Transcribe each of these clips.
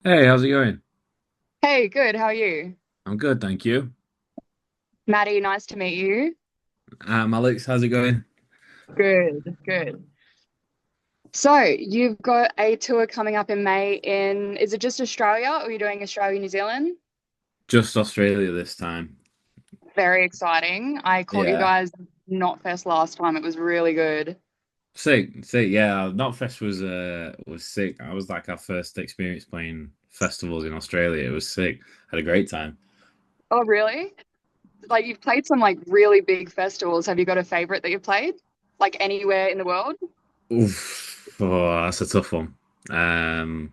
Hey, how's it going? Hey, good. How are you? I'm good, thank you. Maddie, nice to meet you. Alex, how's it going? Good, good. So, you've got a tour coming up in May is it just Australia or are you doing Australia, New Zealand? Just Australia this time. Very exciting. I caught you Yeah. guys not fest last time. It was really good. Sick, sick. Yeah, Knotfest was sick. I was like our first experience playing festivals in Australia. It was sick. Had a great time. Oh, really? Like you've played some like really big festivals. Have you got a favorite that you've played? Like anywhere in the world? Oof. Oh, that's a tough one. Um,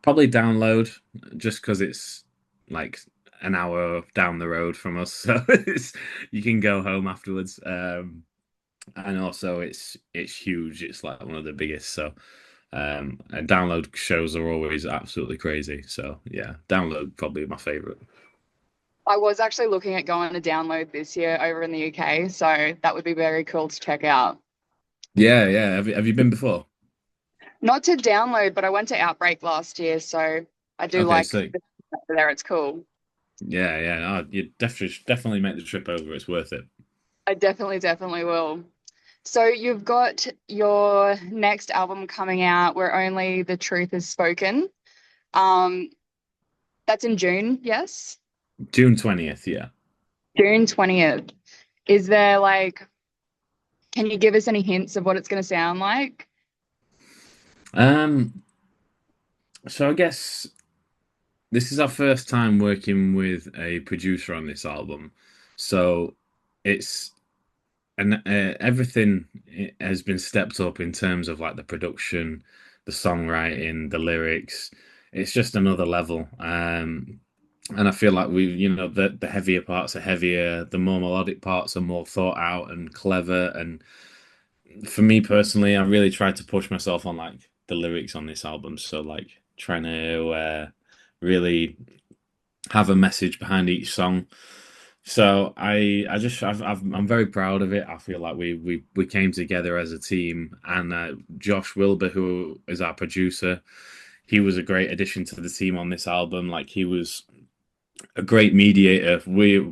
Probably download just because it's like an hour down the road from us, so you can go home afterwards. And also it's huge. It's like one of the biggest. So and download shows are always absolutely crazy. So yeah, download probably my favorite. I was actually looking at going to download this year over in the UK, so that would be very cool to check out. Yeah, yeah. Have you been before? Not to download, but I went to Outbreak last year, so I do Okay, like so the over there. It's cool. yeah, yeah. You definitely make the trip over. It's worth it. I definitely will. So you've got your next album coming out where only the truth is spoken. Um, that's in June, yes? June 20th. Yeah. June 20th. Is there like, can you give us any hints of what it's going to sound like? Um. So I guess this is our first time working with a producer on this album. So it's and everything has been stepped up in terms of like the production, the songwriting, the lyrics. It's just another level. And I feel like the heavier parts are heavier, the more melodic parts are more thought out and clever. And for me personally, I really tried to push myself on like the lyrics on this album. So like trying to really have a message behind each song. So I'm very proud of it. I feel like we came together as a team, and Josh Wilbur, who is our producer, he was a great addition to the team on this album. Like he was a great mediator. We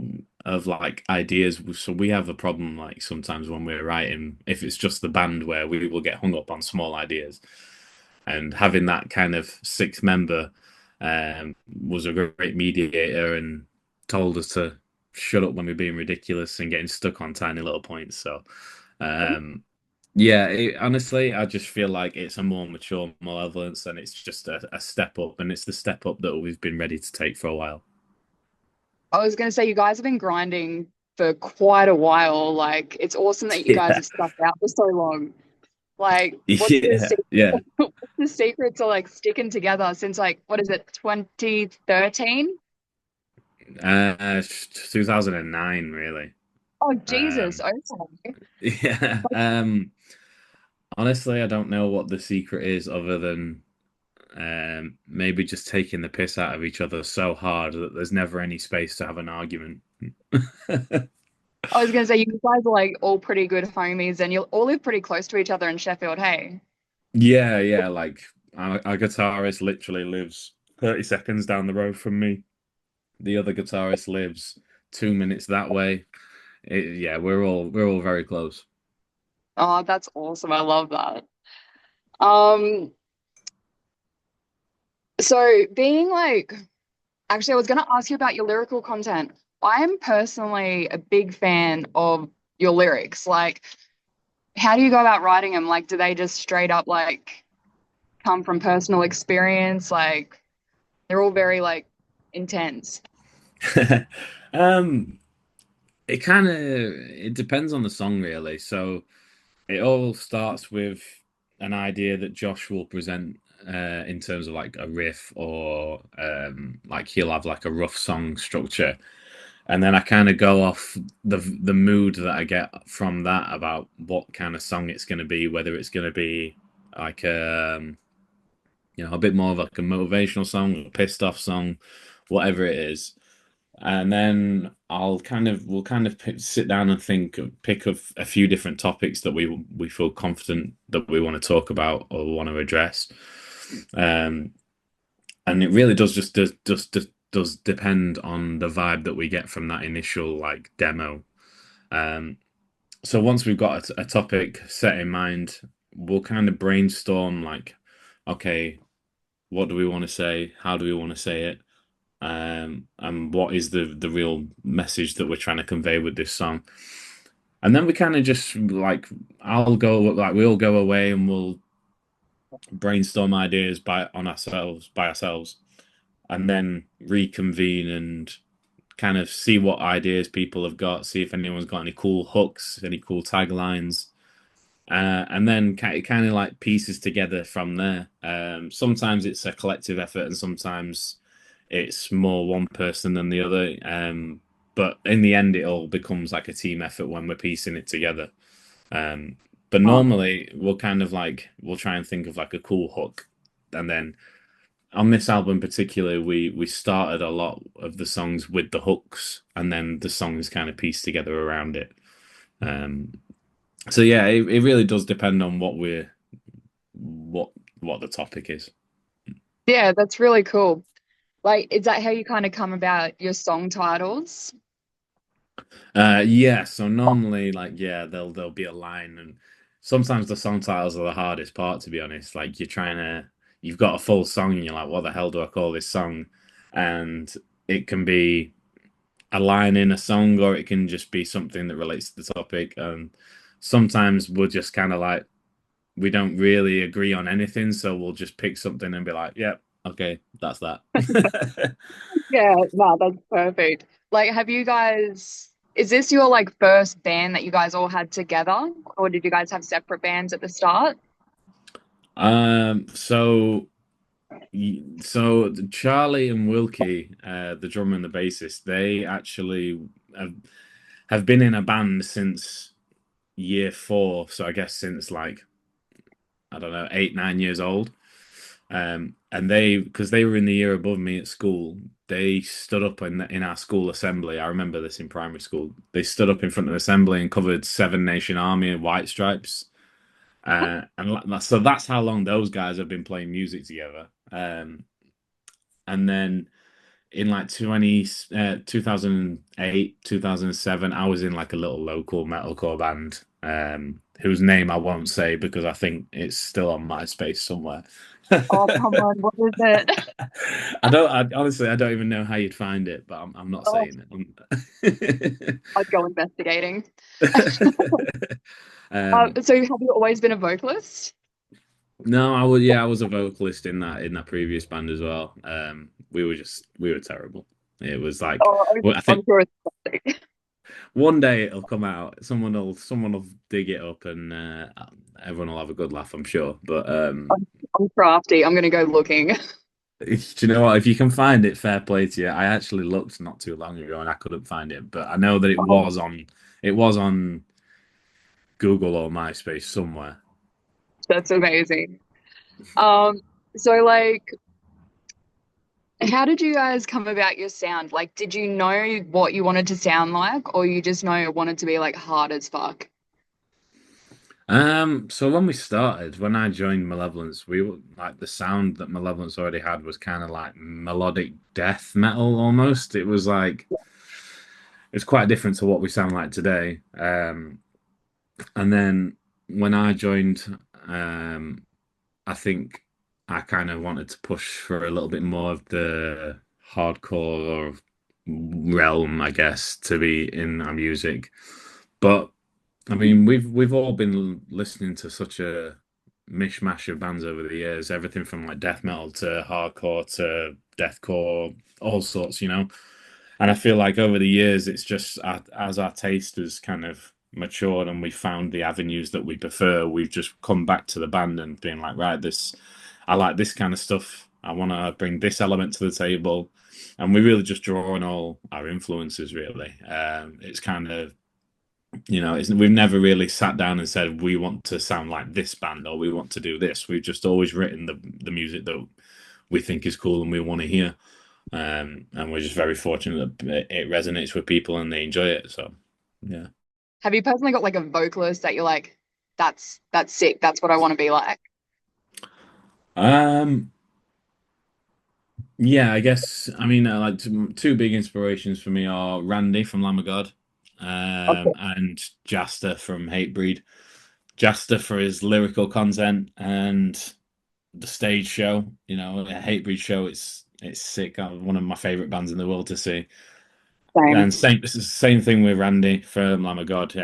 of like ideas. So we have a problem like sometimes when we're writing, if it's just the band, where we will get hung up on small ideas, and having that kind of sixth member was a great mediator and told us to shut up when we're being ridiculous and getting stuck on tiny little points. So, um, yeah, honestly, I just feel like it's a more mature Malevolence and it's just a step up, and it's the step up that we've been ready to take for a while. I was going to say, you guys have been grinding for quite a while. Like, it's awesome that you guys Yeah, have stuck out for so long. Like, what's the yeah, yeah. what's the secret to like sticking together since like what is it, 2013? 2009, really. Oh Jesus, Um, okay. yeah. Honestly, I don't know what the secret is other than maybe just taking the piss out of each other so hard that there's never any space to have an argument. I was gonna say you guys are like all pretty good homies and you all live pretty close to each other in Sheffield, hey? Yeah, yeah, like our guitarist literally lives 30 seconds down the road from me. The other guitarist lives 2 minutes that way. Yeah, we're all very close. Oh, that's awesome. I love that. Um, so being like actually I was gonna ask you about your lyrical content. I'm personally a big fan of your lyrics. Like, how do you go about writing them? Like, do they just straight up like come from personal experience? Like, they're all very like intense. Um, it depends on the song really. So it all starts with an idea that Josh will present in terms of like a riff or like he'll have like a rough song structure, and then I kind of go off the mood that I get from that about what kind of song it's going to be, whether it's going to be like a bit more of like a motivational song, a pissed off song, whatever it is. And then we'll kind of sit down and pick of a few different topics that we feel confident that we want to talk about or want to address. Um, and it really does depend on the vibe that we get from that initial like demo. Um, so once we've got a topic set in mind, we'll kind of brainstorm like, okay, what do we want to say? How do we want to say it? And what is the real message that we're trying to convey with this song? And then we kind of just like we'll go away and we'll brainstorm ideas by ourselves, and then reconvene and kind of see what ideas people have got, see if anyone's got any cool hooks, any cool taglines, and then it kind of like pieces together from there. Sometimes it's a collective effort, and sometimes it's more one person than the other. But in the end, it all becomes like a team effort when we're piecing it together. Um, but Oh, normally we'll try and think of like a cool hook, and then on this album in particular, we started a lot of the songs with the hooks, and then the songs kind of pieced together around it. Um, so yeah, it really does depend on what what the topic is. yeah, that's really cool. Like, is that how you kind of come about your song titles? Yeah, so normally like yeah, there'll be a line, and sometimes the song titles are the hardest part, to be honest. Like you've got a full song and you're like, what the hell do I call this song? And it can be a line in a song, or it can just be something that relates to the topic. And sometimes we'll just kind of like we don't really agree on anything, so we'll just pick something and be like, "Yep, okay, that's that." Yeah, no, that's perfect. Like, have you guys, is this your like first band that you guys all had together, or did you guys have separate bands at the start? So Charlie and Wilkie, the drummer and the bassist, they actually have, have been in a band since year four. So I guess since like I don't know, 8, 9 years old. And because they were in the year above me at school, they stood up in our school assembly. I remember this in primary school. They stood up in front of the assembly and covered Seven Nation Army and White Stripes. So that's how long those guys have been playing music together. And then in like 2008, 2007, I was in like a little local metalcore band, whose name I won't say because I think it's still on MySpace somewhere. Oh, come on, what is it? Honestly, I don't even know how you'd find it, but I'm not Oh, saying it. I'd go investigating. Um, So have you always been a vocalist? no, I was a vocalist in that previous band as well. We were terrible. It was like, Oh, well, I I'm think sure it's something. one day it'll come out. Someone will dig it up, and everyone will have a good laugh, I'm sure. But I'm crafty. I'm gonna go looking. do you know what? If you can find it, fair play to you. I actually looked not too long ago and I couldn't find it, but I know that Oh, it was on Google or MySpace somewhere. that's amazing. Um, so like, how did you guys come about your sound? Like, did you know what you wanted to sound like, or you just know it wanted to be like hard as fuck? So when we started, when I joined Malevolence, we were like the sound that Malevolence already had was kind of like melodic death metal almost. It's quite different to what we sound like today. And then when I joined, I think I kind of wanted to push for a little bit more of the hardcore realm, I guess, to be in our music. But I mean, we've all been listening to such a mishmash of bands over the years, everything from like death metal to hardcore to deathcore, all sorts, you know. And I feel like over the years, it's just as our taste has kind of matured and we found the avenues that we prefer, we've just come back to the band and been like, right, I like this kind of stuff. I want to bring this element to the table. And we really just draw on all our influences, really. It's kind of we've never really sat down and said we want to sound like this band or we want to do this. We've just always written the music that we think is cool and we want to hear. And we're just very fortunate that it resonates with people and they enjoy it. So, yeah. Have you personally got like a vocalist that you're like, that's sick. That's what I want to be like. Um, Yeah, I guess. I mean, like two big inspirations for me are Randy from Lamb of God, Okay. and Jasta from Hatebreed. Jasta for his lyrical content and the stage show. You know, a Hatebreed show. It's sick. One of my favorite bands in the world to see. Same. And same thing with Randy from Lamb of God.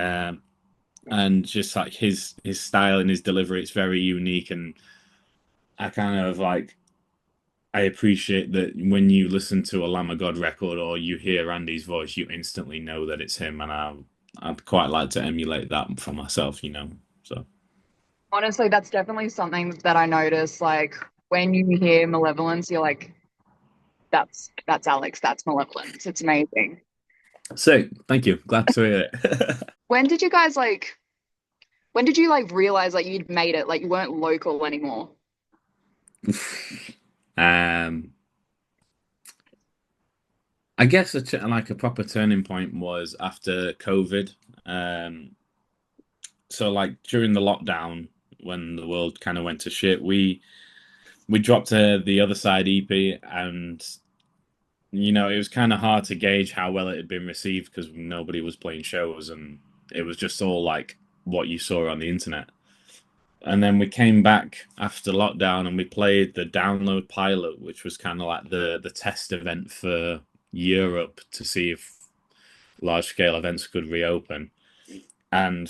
And just like his style and his delivery, it's very unique, and I kind of like I appreciate that when you listen to a Lamb of God record or you hear Andy's voice, you instantly know that it's him, and I'd quite like to emulate that for myself, you know. So Honestly, that's definitely something that I notice. Like when you hear Malevolence, you're like, that's Alex, that's Malevolence. It's amazing. sick. Thank you. Glad to hear it. When did you guys like when did you like realize like you'd made it, like you weren't local anymore? um, I guess like a proper turning point was after COVID. Um, so like during the lockdown when the world kind of went to shit, we dropped the other side EP, and you know it was kind of hard to gauge how well it had been received because nobody was playing shows, and it was just all like what you saw on the internet. And then we came back after lockdown and we played the download pilot, which was kind of like the test event for Europe to see if large scale events could reopen. And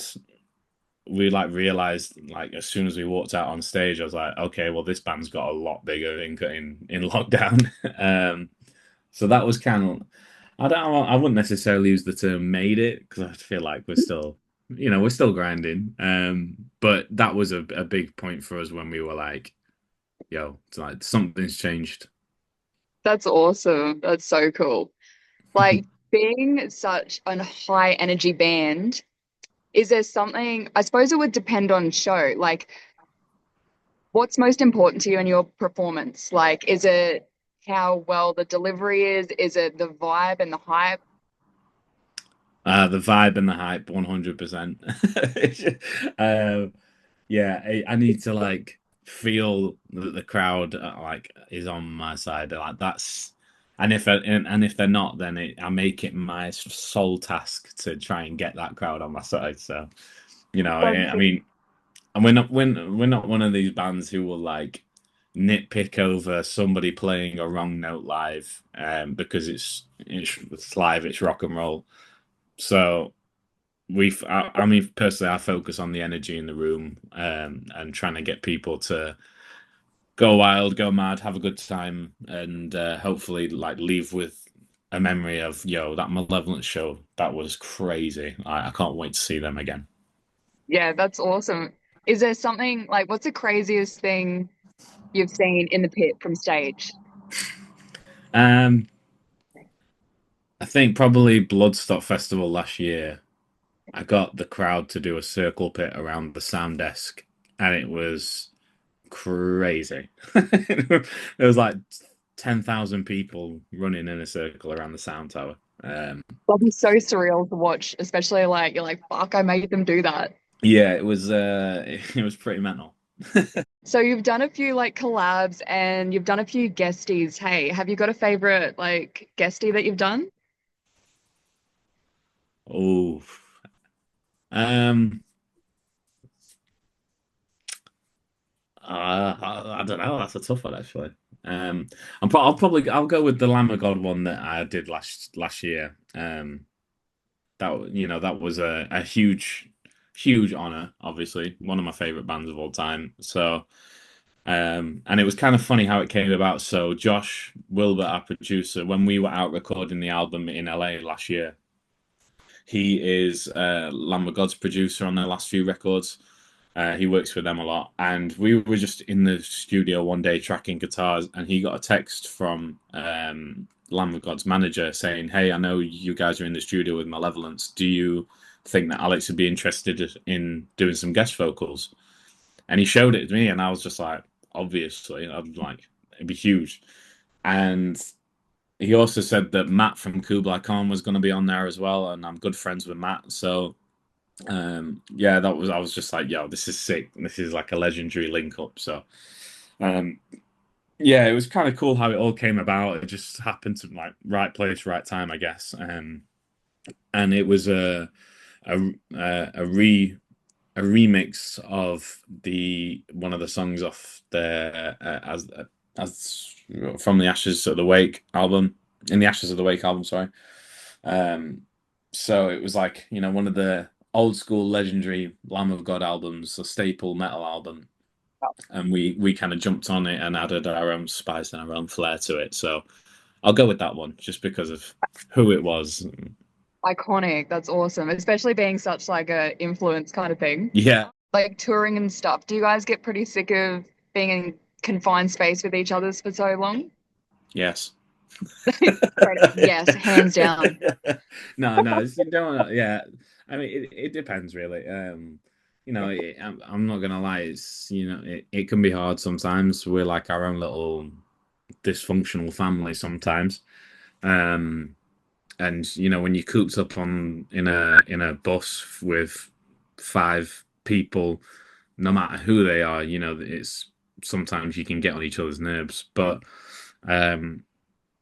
we like realized like as soon as we walked out on stage, I was like, okay, well this band's got a lot bigger in lockdown. So that was kind of I wouldn't necessarily use the term made it because I feel like we're still we're still grinding. But that was a big point for us when we were like, yo, it's like something's changed. That's awesome. That's so cool. Like being such a high energy band, is there something, I suppose it would depend on show. Like what's most important to you in your performance? Like is it how well the delivery is? Is it the vibe and the hype? The vibe and the hype, 100%. Um, yeah, I need to like feel that the crowd like is on my side. Like that's, and if they're not, then I make it my sole task to try and get that crowd on my side. So, I mean, and we're not one of these bands who will like nitpick over somebody playing a wrong note live, because it's live, it's rock and roll. So I mean, personally, I focus on the energy in the room, and trying to get people to go wild, go mad, have a good time, and hopefully, like, leave with a memory of, yo, that Malevolence show, that was crazy. I can't wait to see them again. Yeah, that's awesome. Is there something like what's the craziest thing you've seen in the pit from stage? Um, I think probably Bloodstock Festival last year. I got the crowd to do a circle pit around the sound desk, and it was crazy. There was like 10,000 people running in a circle around the sound tower. That'd be so surreal to watch, especially like you're like, fuck, I made them do that. Yeah, it was it was pretty mental. So you've done a few like collabs and you've done a few guesties. Hey, have you got a favorite like guestie that you've done? Oh, um, I don't know. That's a tough one actually. Um, I'll go with the Lamb of God one that I did last year. That was a huge honor. Obviously, one of my favorite bands of all time. So, and it was kind of funny how it came about. So Josh Wilbur, our producer, when we were out recording the album in LA last year, he is Lamb of God's producer on their last few records. He works with them a lot, and we were just in the studio one day tracking guitars, and he got a text from Lamb of God's manager saying, "Hey, I know you guys are in the studio with Malevolence. Do you think that Alex would be interested in doing some guest vocals?" And he showed it to me, and I was just like, obviously, I'm like, it'd be huge. And he also said that Matt from Kublai Khan was going to be on there as well, and I'm good friends with Matt, so yeah, I was just like, yo, this is sick. This is like a legendary link up. So, um, yeah, it was kind of cool how it all came about. It just happened to like right place, right time, I guess. And it was a a re a remix of the one of the songs off the as from the Ashes of the Wake album, in the Ashes of the Wake album, sorry. Um, so it was like, one of the old school legendary Lamb of God albums, a staple metal album, and we kind of jumped on it and added our own spice and our own flair to it. So I'll go with that one just because of who it was. Iconic. That's awesome. Especially being such like a influence kind of thing. Yeah, Like touring and stuff. Do you guys get pretty sick of being in confined space with each other for so long? yes. Straight up, yes, hands down. No, no, you don't. Yeah, I mean, it depends really. I'm not gonna lie. It can be hard sometimes. We're like our own little dysfunctional family sometimes. Um, and when you're cooped up on in a bus with five people, no matter who they are, it's sometimes you can get on each other's nerves. But um,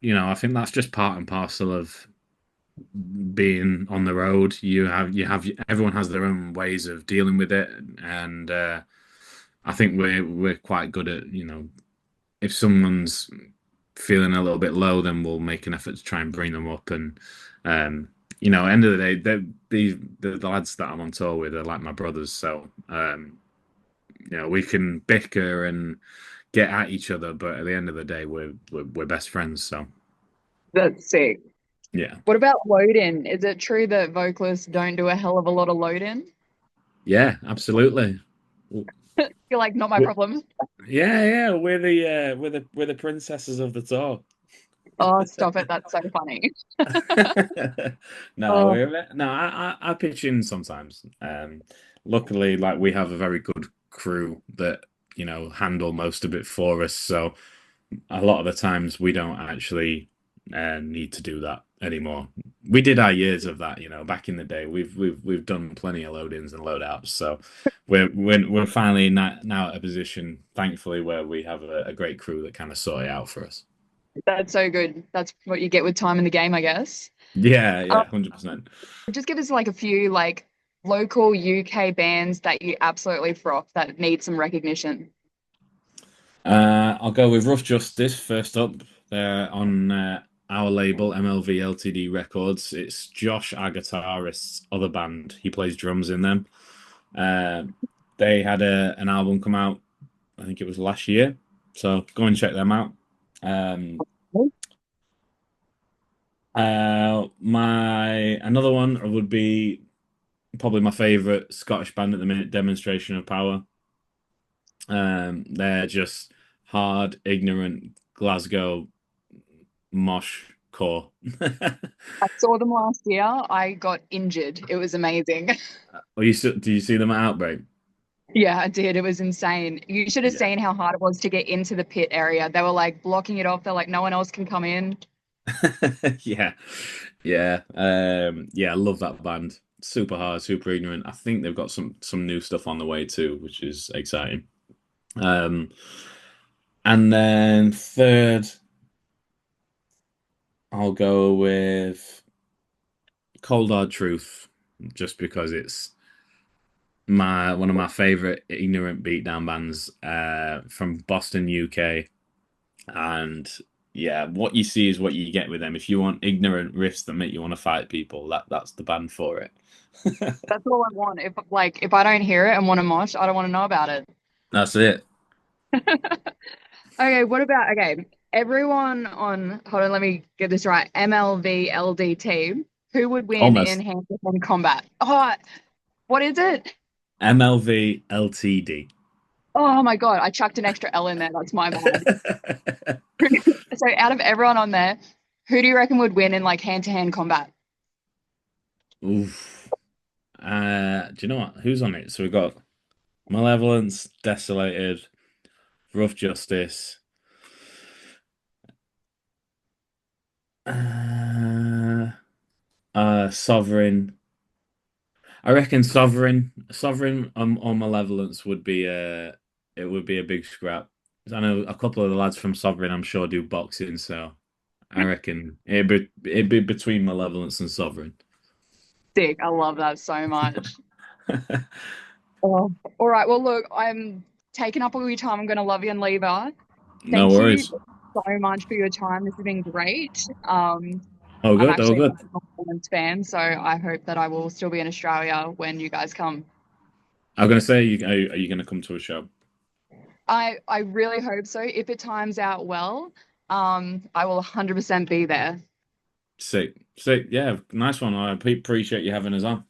I think that's just part and parcel of being on the road. You have everyone has their own ways of dealing with it, and I think we're quite good at if someone's feeling a little bit low, then we'll make an effort to try and bring them up. And end of the day, the lads that I'm on tour with are like my brothers. So we can bicker and get at each other, but at the end of the day, we're best friends. So That's sick. yeah, What about load in? Is it true that vocalists don't do a hell of a lot of load in? yeah, absolutely. You're like, not my problem. Yeah, yeah, we're the princesses of the tour. Oh, stop it. That's so funny. No, Oh, I pitch in sometimes. Luckily, like we have a very good crew that handle most of it for us. So a lot of the times we don't actually need to do that anymore. We did our years of that, back in the day. We've done plenty of load-ins and load-outs. So we're finally now at a position, thankfully, where we have a great crew that kind of sort it out for us. that's so good. That's what you get with time in the game, I guess. Yeah, Um, yeah, 100%. just give us like a few like local UK bands that you absolutely froth that need some recognition. I'll go with Rough Justice first up. They're on our label, MLV Ltd Records. It's Josh, our guitarist's other band. He plays drums in them. Uh, they had an album come out, I think it was last year. So go and check them out. Um, my another one would be probably my favorite Scottish band at the minute, Demonstration of Power. They're just hard, ignorant Glasgow mosh core. I saw them last year. I got injured. It was amazing. Do you see them at Outbreak? Yeah, I did. It was insane. You should have Yeah. seen how hard it was to get into the pit area. They were like blocking it off. They're like, no one else can come in. Yeah. Yeah. Yeah, I love that band. Super hard, super ignorant. I think they've got some new stuff on the way too, which is exciting. Um, and then third, I'll go with Cold Hard Truth, just because it's my one of my favorite ignorant beatdown bands from Boston, UK. And yeah, what you see is what you get with them. If you want ignorant riffs that make you want to fight people, that's the band for it. That's all I want. If I don't hear it and want to mosh, I don't want to know about it. That's it. Okay, what about everyone on hold on, let me get this right. MLV who would win in Almost. hand-to-hand combat? Oh, what is it? MLV LTD. Oh my God, I chucked an extra L in there. That's my bad. So out of everyone on there, who do you reckon would win in like hand-to-hand combat? Oof. Do you know what? Who's on it? So we've got Malevolence, Desolated, Rough Justice, uh, Sovereign. I reckon Sovereign or Malevolence would be a it would be a big scrap. I know a couple of the lads from Sovereign, I'm sure, do boxing, so I reckon it'd be between Malevolence and Sovereign. Sick. I love that so much. Oh. All right. Well, look, I'm taking up all your time. I'm going to love you and leave her. No Thank you worries. so much for your time. This has been great. Oh, I'm good. Oh, actually a good. massive Performance fan, so I hope that I will still be in Australia when you guys come. I'm gonna say, are you gonna come to a show? I really hope so. If it times out well, I will 100% be there. Sick, sick. Yeah, nice one. I appreciate you having us on.